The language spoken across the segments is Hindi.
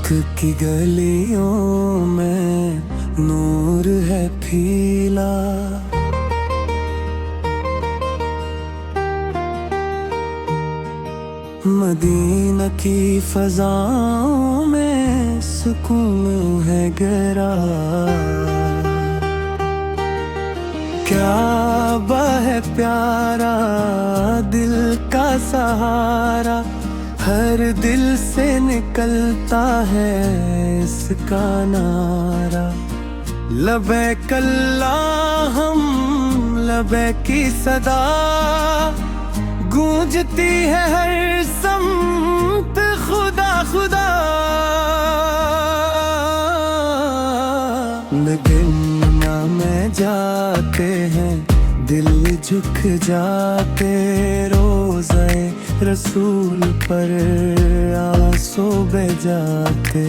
की गलियों में नूर है फीला, मदीना की फजाओं में सुकून है गहरा। काबा है प्यारा दिल का सहारा, हर दिल से निकलता है इसका नारा। लबैक अल्लाहुम लबैक की सदा गूंजती है हर सम्त खुदा खुदा। मदीना में जाते हैं दिल झुक जाते, रोज़े रसूल पर आंसू बह जाते।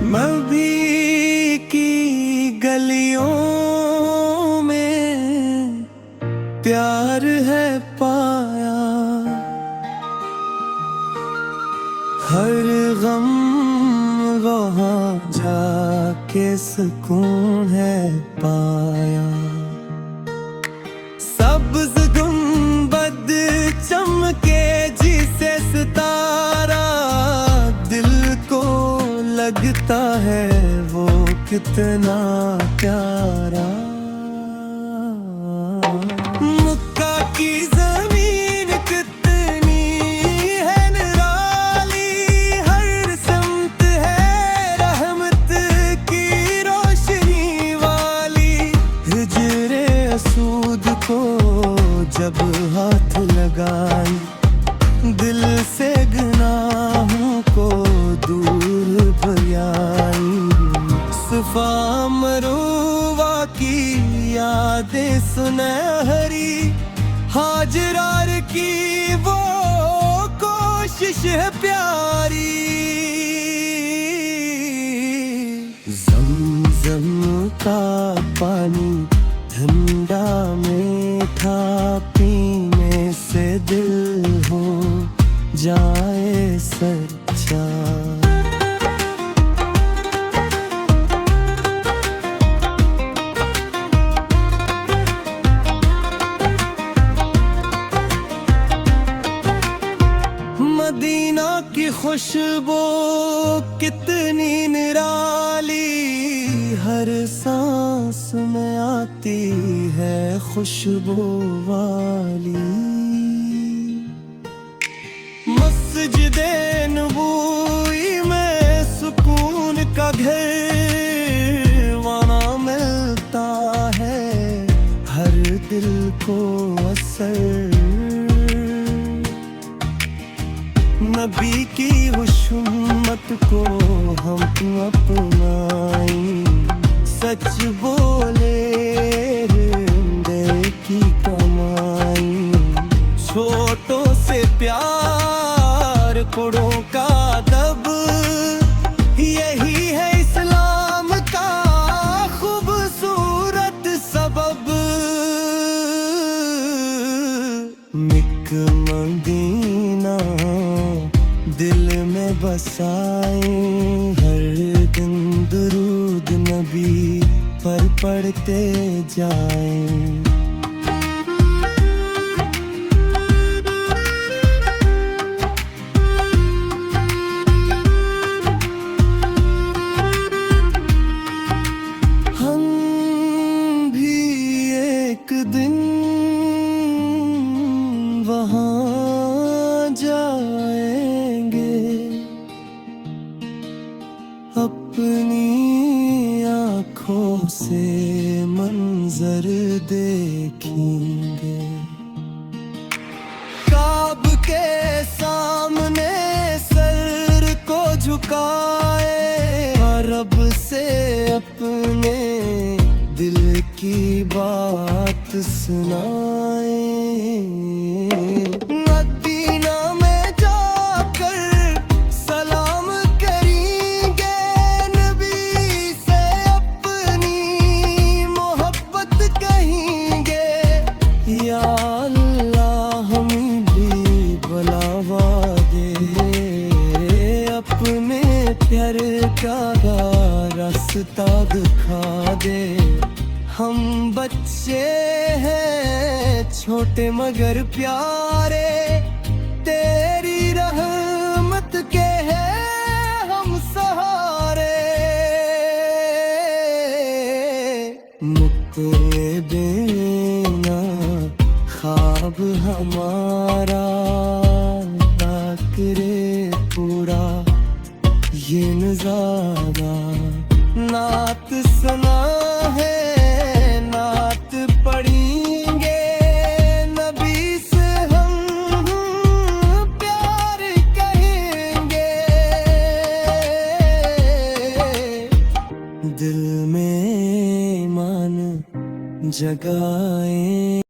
मभी की गलियों में प्यार है पाया, हर गम वहाँ जाके सुकून है पाया। सब्ज़ गुंबद चमके जिसे सितारा, दिल को लगता है वो कितना प्यारा। मक्का की जमीन कितनी है निराली, हर समत है रहमत की रोशनी वाली। हिजरे असूद को जब हाथ लगाई, दिल से गुनाहों को दूर भगाई। सफा मरूवा की यादें सुनहरी, हाजरार की वो कोशिश है प्यारी। ज़म-ज़म का पानी ठंडा मीठा, पीने से दिल हो जाए सच्चा। मदीना की खुशबू कितनी निराली, हर सांस में आती है खुशबू वाली। मस्जिदे नबूई में सुकून का घर वहाँ मिलता है हर दिल को असर। नबी की हुश्मत को हम अपनाई, सच बोले हृदय की कमाई। छोटों से प्यार बड़ों का अदब, यही है इस्लाम का खूबसूरत सबब। मिक मदीना दिल में बसाए, हर दिन दुरूद नबी पर पढ़ते जाएं। हम भी एक दिन वहाँ अपनी आँखों से मंजर देखेंगे। काब के सामने सर को झुकाए, रब से अपने दिल की बात सुनाए। सलाम करेंगे नबी से अपनी हम बच्चे हैं छोटे मगर प्यारे, तेरी रहमत के हैं हम सहारे। मुक्ते बिना ख्वाब हमारा करे पूरा ये नजारा। नात सुना है नात पढ़ेंगे, नबी से हम प्यार कहेंगे। दिल में ईमान जगाए